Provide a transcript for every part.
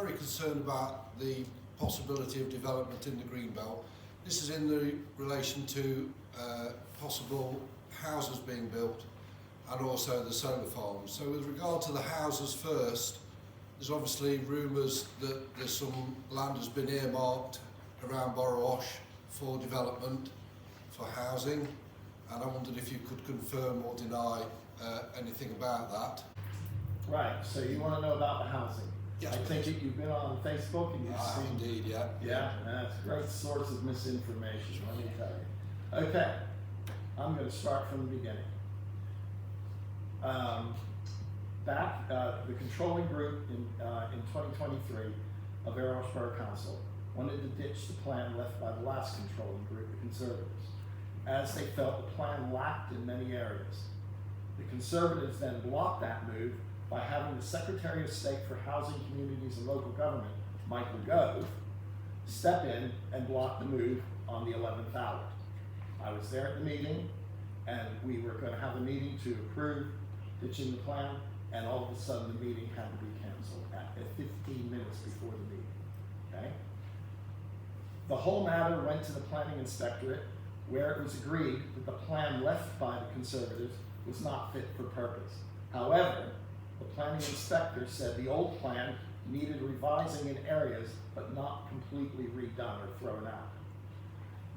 very concerned about the possibility of development in the Greenbelt. This is in relation to possible houses being built and also the solar farms. So with regard to the houses first, there's obviously rumours that there's some land has been earmarked around Borrowash for development, for housing, and I wondered if you could confirm or deny anything about that. Right, so you want to know about the housing? Yes, I take it you've been on Facebook and you've seen... Indeed, yeah. Yeah, that's a great source of misinformation, let me tell you. Okay, I'm going to start from the beginning. The controlling group in 2023 of Borrowash Borough Council wanted to ditch the plan left by the last controlling group, the Conservatives, as they felt the plan lacked in many areas. The Conservatives then blocked that move by having the Secretary of State for Housing, Communities and Local Government, Michael Gove, step in and block the move on the 11th hour. I was there at the meeting, and we were going to have a meeting to approve ditching the plan, and all of a sudden the meeting had to be canceled at 15 minutes before the meeting, okay? The whole matter went to the Planning Inspectorate, where it was agreed that the plan left by the Conservatives was not fit for purpose. However, the Planning Inspector said the old plan needed revising in areas, but not completely redone or thrown out.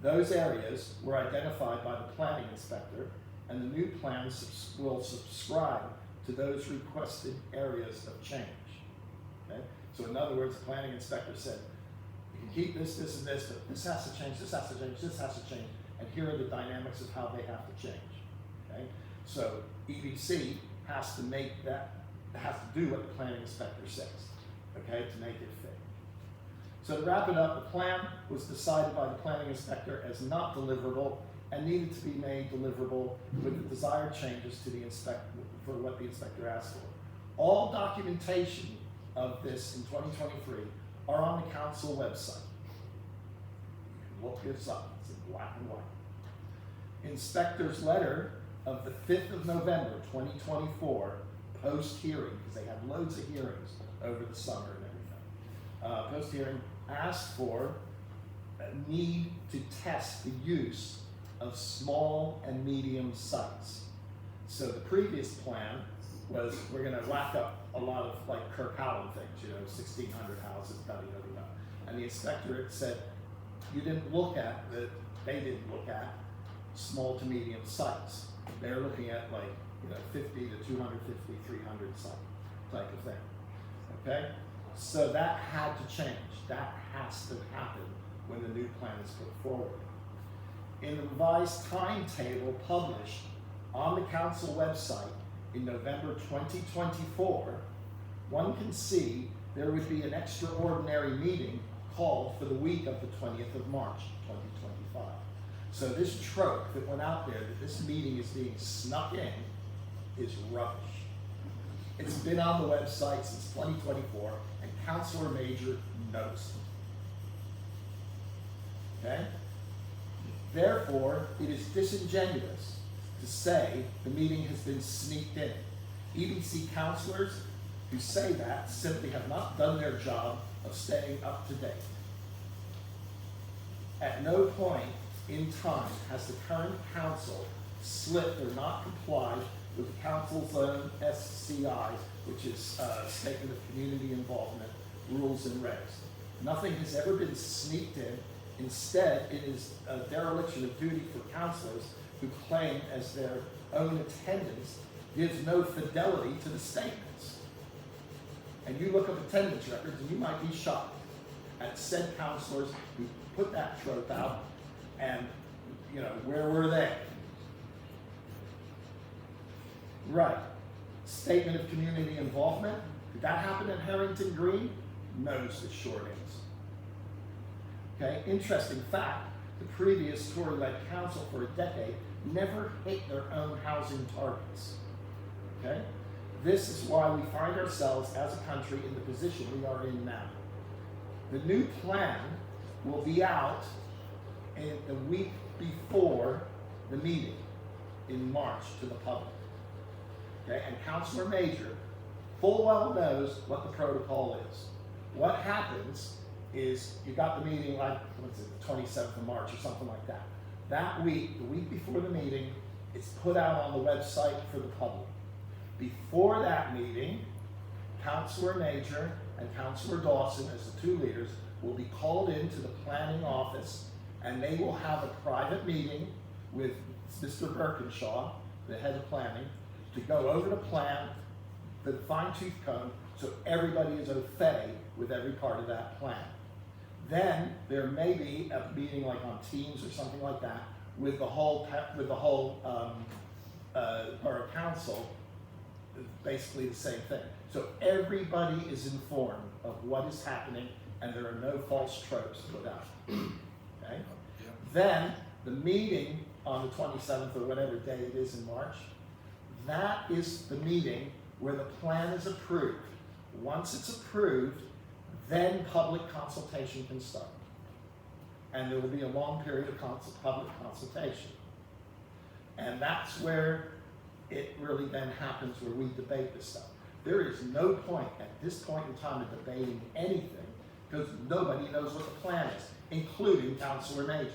Those areas were identified by the Planning Inspector, and the new plan will subscribe to those requested areas of change. Okay? So in other words, the Planning Inspector said, you can keep this, this, and this, but this has to change, this has to change, this has to change, and here are the dynamics of how they have to change. Okay? So EBC has to make that, has to do what the Planning Inspector says, okay, to make it fit. So to wrap it up, the plan was decided by the Planning Inspector as not deliverable and needed to be made deliverable with the desired changes to the for what the inspector asked for. All documentation of this in 2023 are on the council website. You can look this up, it's in black and white. Inspector's letter of the 5th of November, 2024, post-hearing, because they had loads of hearings over the summer and everything. Post-hearing asked for a need to test the use of small and medium sites. So the previous plan was we're going to whack up a lot of like Kirk Howland things, you know, 1,600 houses, and the inspectorate said you didn't look at they didn't look at small to medium sites. They're looking at like 50 to 250, 300 site type of thing. Okay, so that had to change. That has to happen when the new plan is put forward. In the revised timetable published on the council website in November 2024, one can see there would be an extraordinary meeting called for the week of the 20th of March, 2025. So this trope that went out there that this meeting is being snuck in is rubbish. It's been on the website since 2024, and Councillor Major knows it. Okay? Therefore, it is disingenuous to say the meeting has been sneaked in. EBC councillors who say that simply have not done their job of staying up to date. At no point in time has the current council slipped or not complied with the council's own SCI, which is Statement of Community Involvement, Rules and Regs. Nothing has ever been sneaked in. Instead, it is a dereliction of duty for councillors who claim as their own attendance gives no fidelity to the statements. And you look up attendance records and you might be shocked at said councillors who put that trope out, and where were they? Right. Statement of Community Involvement. Did that happen at Harrington Green? No's the short answer. Okay, interesting fact, the previous Tory-led council for a decade never hit their own housing targets. Okay? This is why we find ourselves as a country in the position we are in now. The new plan will be out in the week before the meeting in March to the public. Okay, and Councillor Major full well knows what the protocol is. what happens is you got the meeting like, what's it, the 27th of March or something like that. That week, the week before the meeting, it's put out on the website for the public. Before that meeting, Councillor Major and Councillor Dawson, as the two leaders, will be called into the planning office, and they will have a private meeting with Mr. Birkinshaw, the head of planning, to go over the plan, the fine-tooth comb, so everybody is au fait with every part of that plan. Then there may be a meeting like on Teams or something like that with the whole borough council, basically the same thing. So everybody is informed of what is happening, and there are no false tropes put out. Okay? Yeah. Then the meeting on the 27th or whatever day it is in March, that is the meeting where the plan is approved. Once it's approved, then public consultation can start. And there will be a long period of public consultation. And that's where it really then happens, where we debate this stuff. There is no point at this point in time of debating anything, because nobody knows what the plan is, including Councillor Major.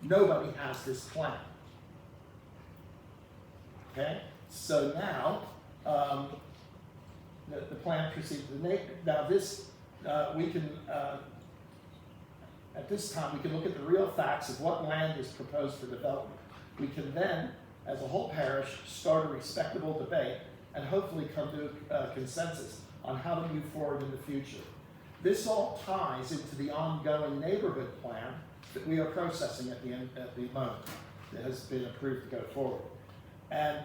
Nobody has this plan. Okay? So now, the plan proceeds to the neighbor. Now this, we can, at this time, we can look at the real facts of what land is proposed for development. We can then, as a whole parish, start a respectable debate and hopefully come to a consensus on how to move forward in the future. This all ties into the ongoing neighborhood plan that we are processing at the moment, that has been approved to go forward. And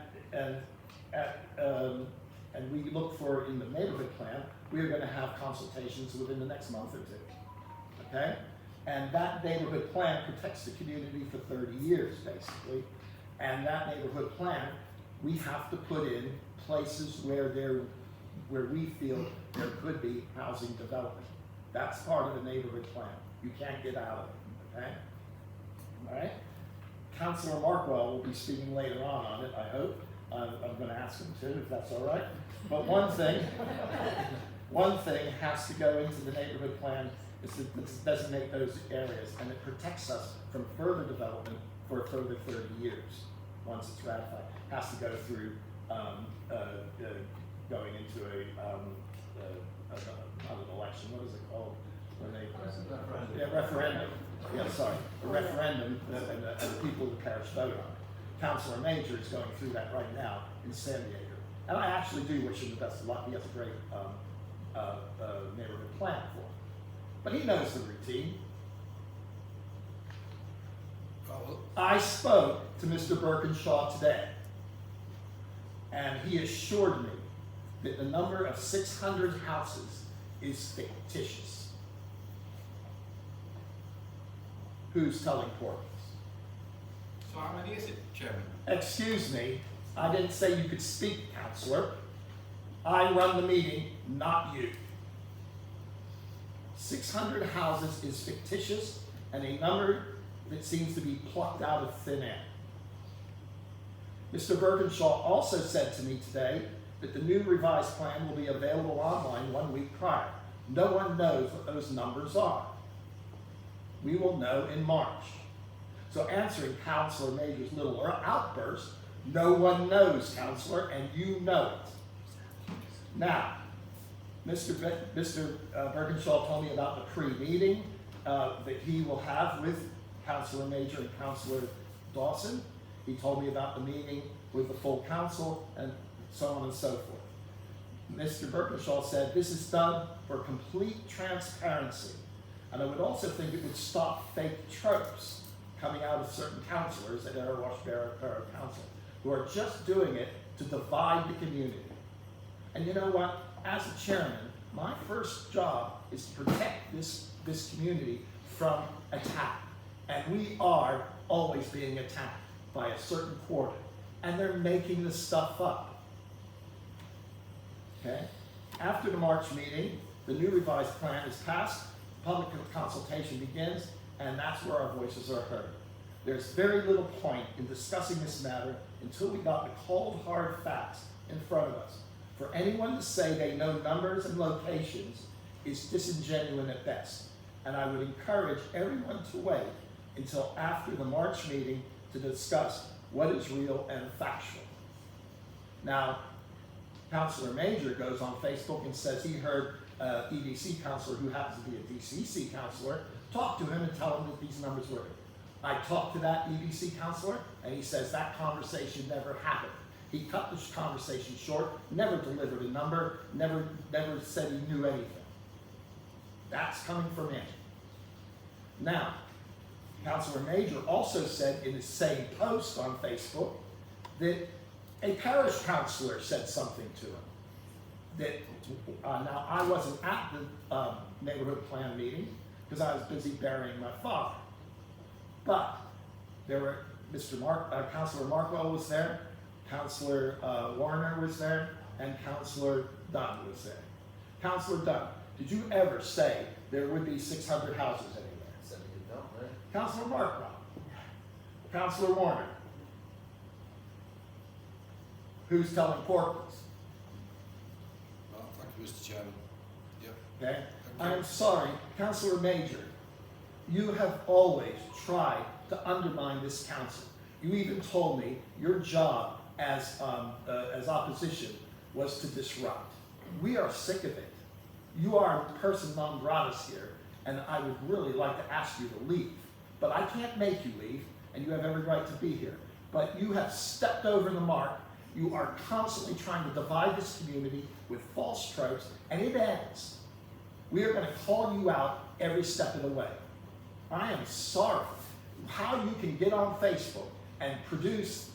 we look for, in the neighborhood plan, we are going to have consultations within the next month or two. Okay? And that neighborhood plan protects the community for 30 years, basically. And that neighborhood plan, we have to put in places where we feel there could be housing development. That's part of the neighborhood plan. You can't get out of it, okay? All right? Councillor Markwell will be speaking later on it, I hope. I'm going to ask him to, if that's all right. But one thing has to go into the neighborhood plan is to designate those areas, and it protects us from further development for a further 30 years. Once it's ratified, it has to go through going into not an election. What is it called? When they referendum. Yeah, sorry, a referendum, and the people of the parish vote on it. Councillor Major is going through that right now in San Diego, and I actually do wish him the best of luck. He has a great neighborhood plan for him, but he knows the routine. I spoke to Mr. Birkinshaw today, and he assured me that the number of 600 houses is fictitious. Who's telling portals? So how many is it, Chairman? Excuse me, I didn't say you could speak, Councillor. I run the meeting, not you. 600 houses is fictitious and a number that seems to be plucked out of thin air. Mr. Birkinshaw also said to me today that the new revised plan will be available online 1 week prior. No one knows what those numbers are. We will know in March. So answering Councillor Major's little outburst, no one knows, Councillor, and you know it. Now, Mr. Birkinshaw told me about the pre-meeting that he will have with Councillor Major and Councillor Dawson. He told me about the meeting with the full council and so on and so forth. Mr. Birkinshaw said this is done for complete transparency. And I would also think it would stop fake tropes coming out of certain councillors at Arawash Borough Council who are just doing it to divide the community. And you know what? As a chairman, my first job is to protect this community from attack. And we are always being attacked by a certain quarter. And they're making this stuff up. Okay? After the March meeting, the new revised plan is passed, public consultation begins, and that's where our voices are heard. There's very little point in discussing this matter until we got the cold, hard facts in front of us. For anyone to say they know numbers and locations is disingenuous at best. And I would encourage everyone to wait until after the March meeting to discuss what is real and factual. Now, Councillor Major goes on Facebook and says he heard EDC councillor, who happens to be a DCC councillor, talk to him and tell him that these numbers were. I talked to that EDC councillor, and he says that conversation never happened. He cut this conversation short, never delivered a number, never said he knew anything. That's coming from him. Now, Councillor Major also said in the same post on Facebook that a parish councillor said something to him. That now I wasn't at the neighborhood plan meeting because I was busy burying my father. But there were Councillor Markwell was there, Councillor Warner was there, and Councillor Dunn was there. Councillor Dunn, did you ever say there would be 600 houses anywhere? Said you don't, right? Councillor Markwell, Councillor Warner, who's telling porkies? Well, thank you, Mr. Chairman. Yep. Okay? Thank you. I'm sorry, Councillor Major, you have always tried to undermine this council. You even told me your job as opposition was to disrupt. We are sick of it. You are a person non gratis here, and I would really like to ask you to leave. But I can't make you leave, and you have every right to be here. But you have stepped over the mark. You are constantly trying to divide this community with false tropes, and it ends. We are going to call you out every step of the way. I am sorry how you can get on Facebook and produce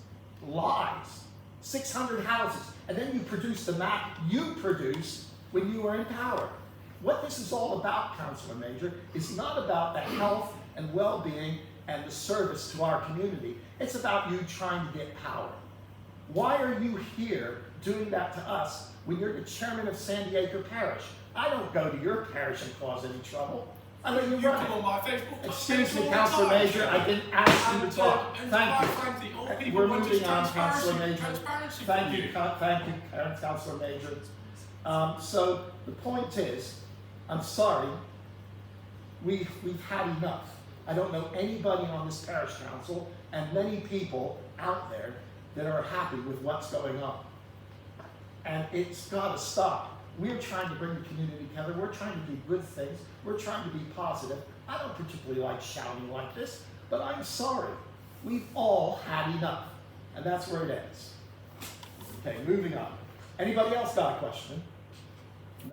lies, 600 houses, and then you produce the map you produced when you were in power. What this is all about, Councillor Major, is not about the health and well-being and the service to our community. It's about you trying to get power. Why are you here doing that to us when you're the chairman of San Diego Parish? I don't go to your parish and cause any trouble. I let you You run come on it. my Facebook. Excuse me, all the Councillor time, Major, Chairman. I didn't ask you to talk. And Thank quite you. frankly, all people We're want is moving on, Councillor transparency. Major. Transparency Thank from you, thank you, Councillor Major. So the point is, I'm sorry, we've had enough. I don't know anybody on this parish council and many people out there that are happy with what's going on. And it's got to stop. We're trying to bring the community together. We're trying to do good things. We're trying to be positive. I don't particularly like shouting like this, but I'm sorry. We've all had enough. And that's where it ends. Okay, moving on. Anybody else got a question?